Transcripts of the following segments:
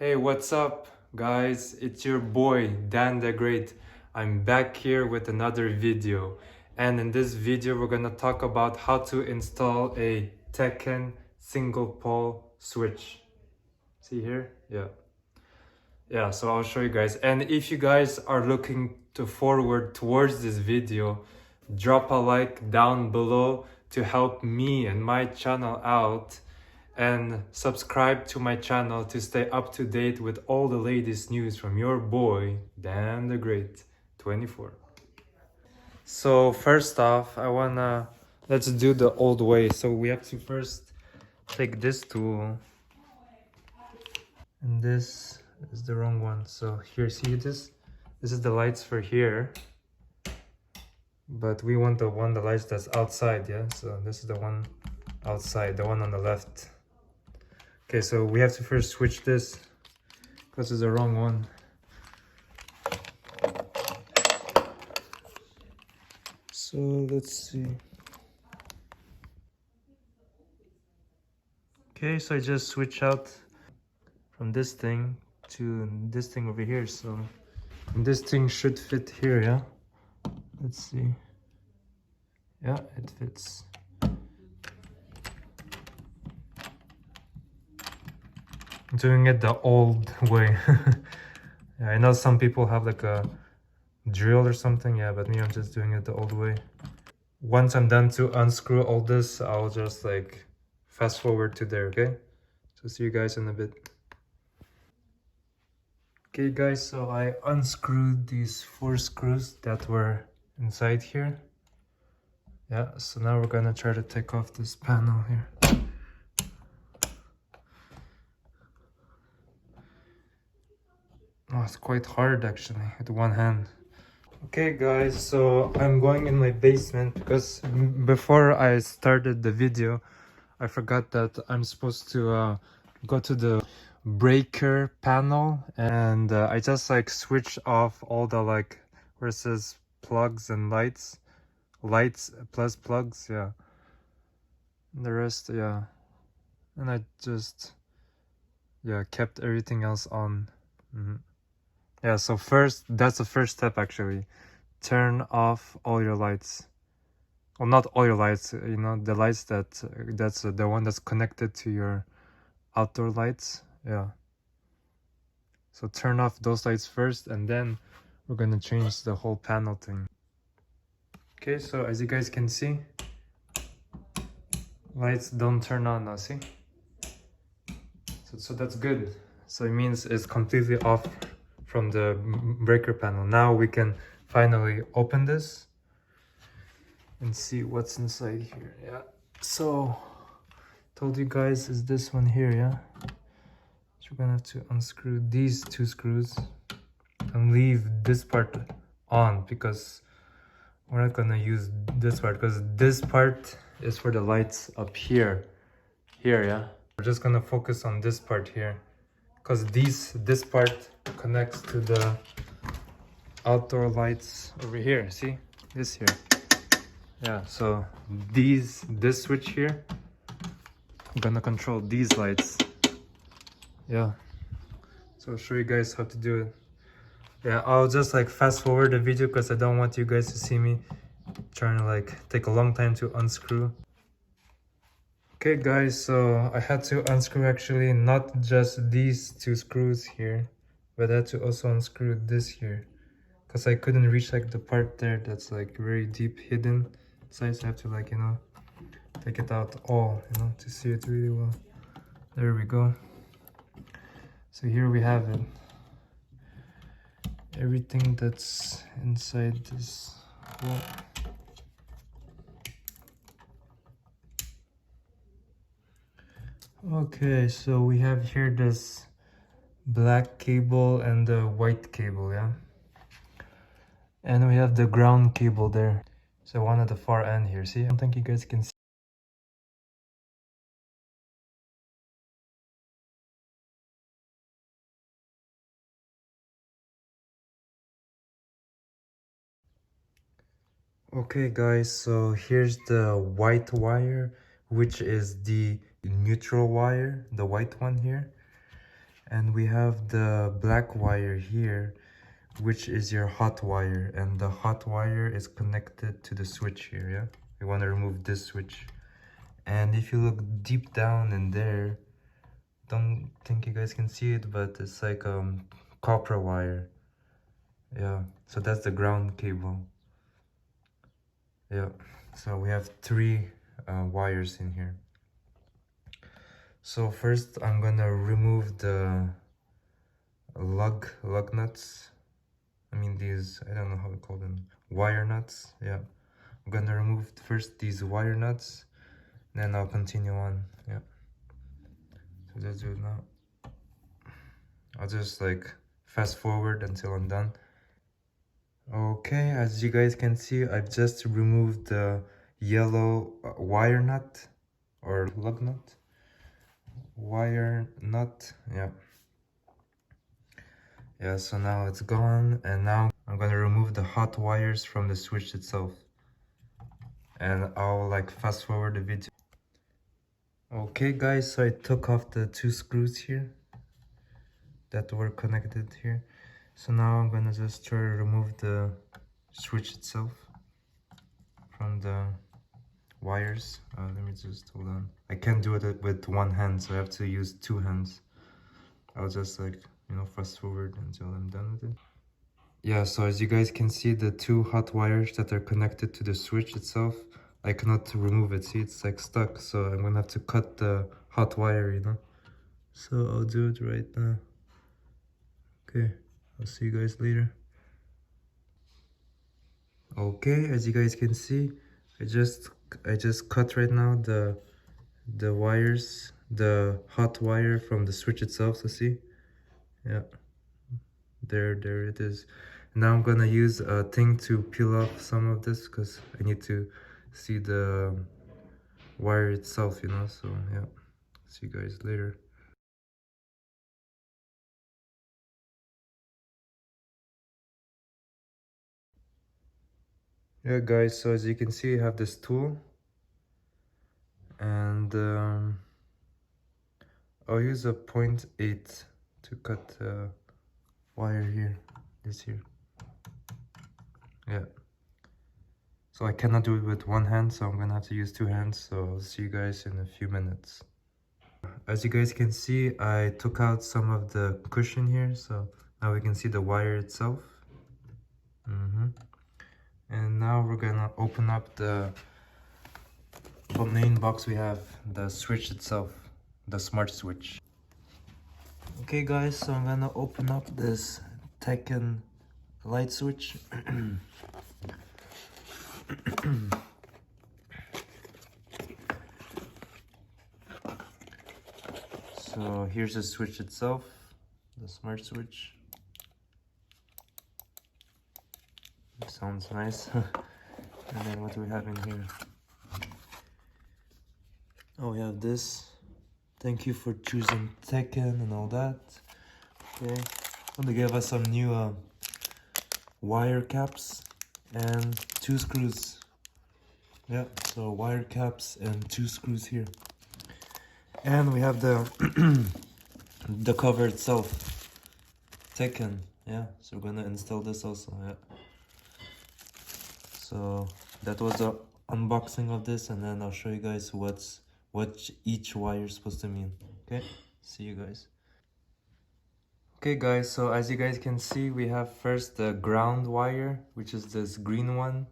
Hey, what's up, guys? It's your boy, Dan the Great. I'm back here with another video. And in this video, we're gonna talk about how to install a Teckin single pole switch. See here? Yeah, so I'll show you guys. And if you guys are looking to forward towards this video, drop a like down below to help me and my channel out, and subscribe to my channel to stay up to date with all the latest news from your boy Dan the Great 24. So first off, let's do the old way. So we have to first take this tool, and this is the wrong one. So here, see this is the lights for here, but we want the lights that's outside. Yeah, so this is the one outside, the one on the left. Okay, so we have to first switch this because it's the wrong one. So let's see. Okay, so I just switch out from this thing to this thing over here. So this thing should fit here, yeah? Let's see. Yeah, it fits. I'm doing it the old way. Yeah, I know some people have like a drill or something, yeah, but me, I'm just doing it the old way. Once I'm done to unscrew all this, I'll just like fast forward to there, okay? So see you guys in a bit. Okay guys, so I unscrewed these 4 screws that were inside here. Yeah, so now we're gonna try to take off this panel here. Oh, it's quite hard actually with one hand. Okay guys, so I'm going in my basement because before I started the video, I forgot that I'm supposed to go to the breaker panel, and I just like switch off all the like where it says plugs and lights plus plugs, yeah, and the rest, yeah, and I just kept everything else on. Yeah, so first, that's the first step actually. Turn off all your lights. Well, not all your lights, you know, the lights that's the one that's connected to your outdoor lights. Yeah, so turn off those lights first, and then we're gonna change the whole panel thing. Okay, so as you guys can see, lights don't turn on now, see? So that's good. So it means it's completely off from the breaker panel. Now we can finally open this and see what's inside here. Yeah, so told you guys is this one here, yeah? So we're gonna have to unscrew these 2 screws and leave this part on because we're not gonna use this part, because this part is for the lights up here, yeah? We're just gonna focus on this part here because this part connects to the outdoor lights over here. See this here? Yeah, so this switch here, I'm gonna control these lights. Yeah, so I'll show you guys how to do it. Yeah, I'll just like fast forward the video because I don't want you guys to see me trying to like take a long time to unscrew. Okay guys, so I had to unscrew actually not just these 2 screws here, but I had to also unscrew this here because I couldn't reach like the part there that's like very deep hidden inside, so I have to like, you know, take it out all, you know, to see it really well. There we go. So here we have it. Everything that's inside this hole. Okay, so we have here this black cable and the white cable, yeah? And we have the ground cable there. So one at the far end here, see? I don't think you guys can see. Okay guys, so here's the white wire, which is the neutral wire, the white one here. And we have the black wire here, which is your hot wire, and the hot wire is connected to the switch here. Yeah, we want to remove this switch. And if you look deep down in there, don't think you guys can see it, but it's like copper wire. Yeah, so that's the ground cable. Yeah, so we have three wires in here. So first I'm gonna remove the lug nuts. I mean these, I don't know how to call them, wire nuts. Yeah, I'm gonna remove first these wire nuts, then I'll continue on. Yeah, so let's do it now. I'll just like fast forward until I'm done. Okay, as you guys can see, I've just removed the yellow wire nut or lug nut. Wire nut, yeah. Yeah, so now it's gone, and now I'm gonna remove the hot wires from the switch itself. And I'll like fast forward the video. Okay guys, so I took off the two screws here that were connected here. So now I'm gonna just try to remove the switch itself from the wires. Let me just hold on. I can't do it with one hand, so I have to use two hands. I'll just like, you know, fast forward until I'm done with it. Yeah, so as you guys can see, the two hot wires that are connected to the switch itself, I cannot remove it. See, it's like stuck, so I'm gonna have to cut the hot wire, you know. So I'll do it right now. Okay, I'll see you guys later. Okay, as you guys can see, I just cut right now the wires, the hot wire from the switch itself. So see, yeah, there it is. Now I'm gonna use a thing to peel off some of this because I need to see the wire itself, you know. So yeah, see you guys later. Yeah guys, so as you can see, I have this tool, and I'll use a 0.8 to cut wire here, this here. Yeah, so I cannot do it with one hand, so I'm gonna have to use two hands. So I'll see you guys in a few minutes. As you guys can see, I took out some of the cushion here, so now we can see the wire itself. And now we're gonna open up the main box. We have the switch itself, the smart switch. Okay guys, so I'm gonna open up this Teckin Light Switch. So here's the switch itself, the smart switch. It sounds nice. And then what do we have in here? Oh, we have this. Thank you for choosing Teckin and all that. Okay, so they gave us some new wire caps and two screws. Yeah, so wire caps and two screws here. And we have the the cover itself, Teckin. Yeah, so we're gonna install this also. Yeah, so that was the unboxing of this, and then I'll show you guys what each wire is supposed to mean. Okay, see you guys. Okay guys, so as you guys can see, we have first the ground wire, which is this green one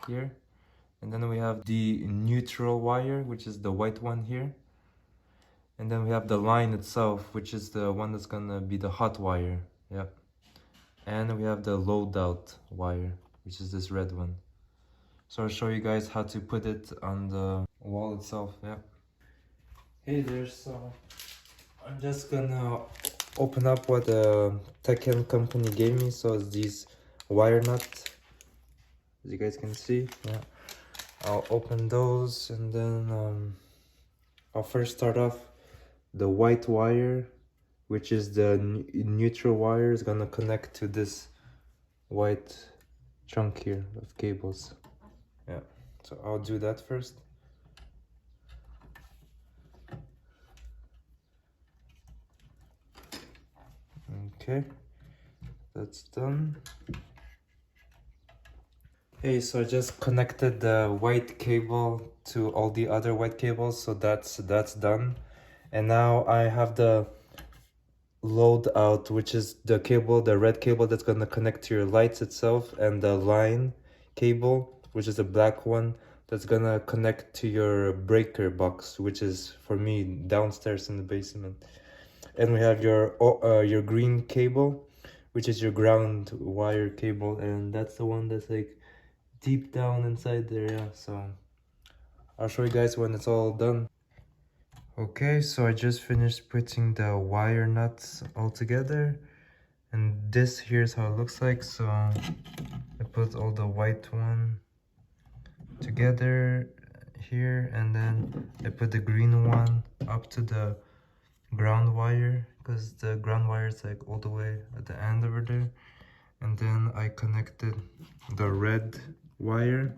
here, and then we have the neutral wire, which is the white one here. And then we have the line itself, which is the one that's gonna be the hot wire. Yeah. And we have the loadout wire, which is this red one. So I'll show you guys how to put it on the wall itself. Yeah. Hey there, so I'm just gonna open up what the Teckin company gave me. So it's these wire nuts, as you guys can see. Yeah. I'll open those, and then I'll first start off. The white wire, which is the neutral wire, is gonna connect to this white chunk here of cables. Yeah, so I'll do that first. Okay, that's done. Hey, so I just connected the white cable to all the other white cables, so that's done. And now I have the load out, which is the cable, the red cable that's gonna connect to your lights itself, and the line cable, which is the black one, that's gonna connect to your breaker box, which is for me downstairs in the basement. And we have your green cable, which is your ground wire cable, and that's the one that's like deep down inside there. Yeah, so I'll show you guys when it's all done. Okay, so I just finished putting the wire nuts all together, and this here's how it looks like. So I put all the white one together here, and then I put the green one up to the ground wire, because the ground wire is like all the way at the end over there. And then I connected the red wire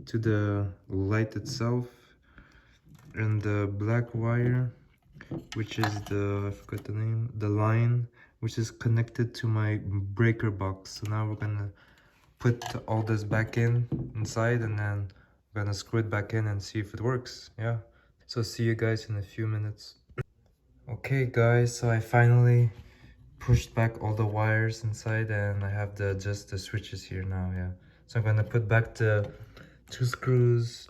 to the light itself, and the black wire, which is the, I forgot the name, the line, which is connected to my breaker box. So now we're gonna put all this back inside, and then we're gonna screw it back in and see if it works. Yeah, so see you guys in a few minutes. Okay guys, so I finally pushed back all the wires inside, and I have just the switches here now. Yeah, so I'm gonna put back the two screws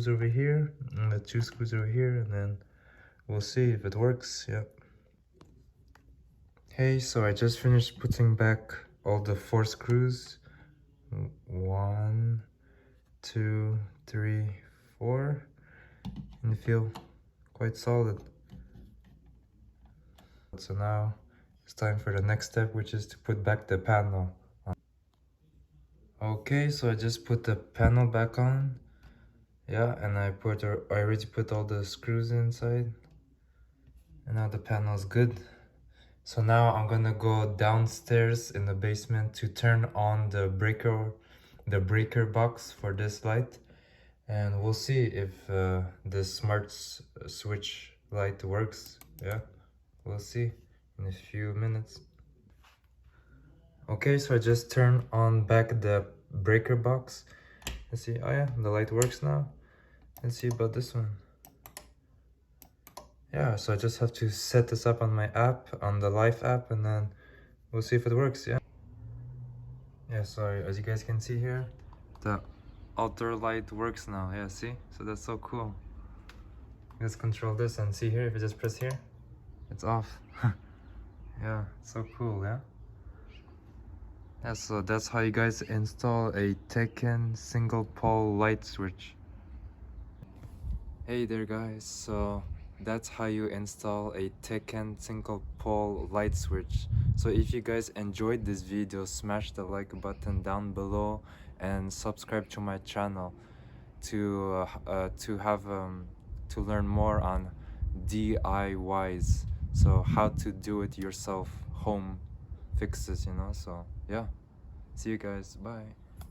over here and the two screws over here, and then we'll see if it works. Yeah. Hey, so I just finished putting back all the 4 screws. 1, 2, 3, 4, and they feel quite solid. So now it's time for the next step, which is to put back the panel on. Okay, so I just put the panel back on. Yeah, and I already put all the screws inside, and now the panel is good. So now I'm gonna go downstairs in the basement to turn on the breaker box for this light, and we'll see if this smart switch light works. Yeah, we'll see in a few minutes. Okay, so I just turned on back the breaker box. Let's see. Oh yeah, the light works now. Let's see about this one. Yeah, so I just have to set this up on my app, on the Life app, and then we'll see if it works. Yeah. Yeah, so as you guys can see here, the outdoor light works now. Yeah, see? So that's so cool. Let's control this and see here, if I just press here, it's off. Yeah, so cool, yeah? Yeah, so that's how you guys install a Teckin single pole light switch. Hey there guys, so that's how you install a Teckin single pole light switch. So if you guys enjoyed this video, smash the like button down below and subscribe to my channel to learn more on DIYs, so how to do it yourself home fixes, you know. So yeah, see you guys, bye.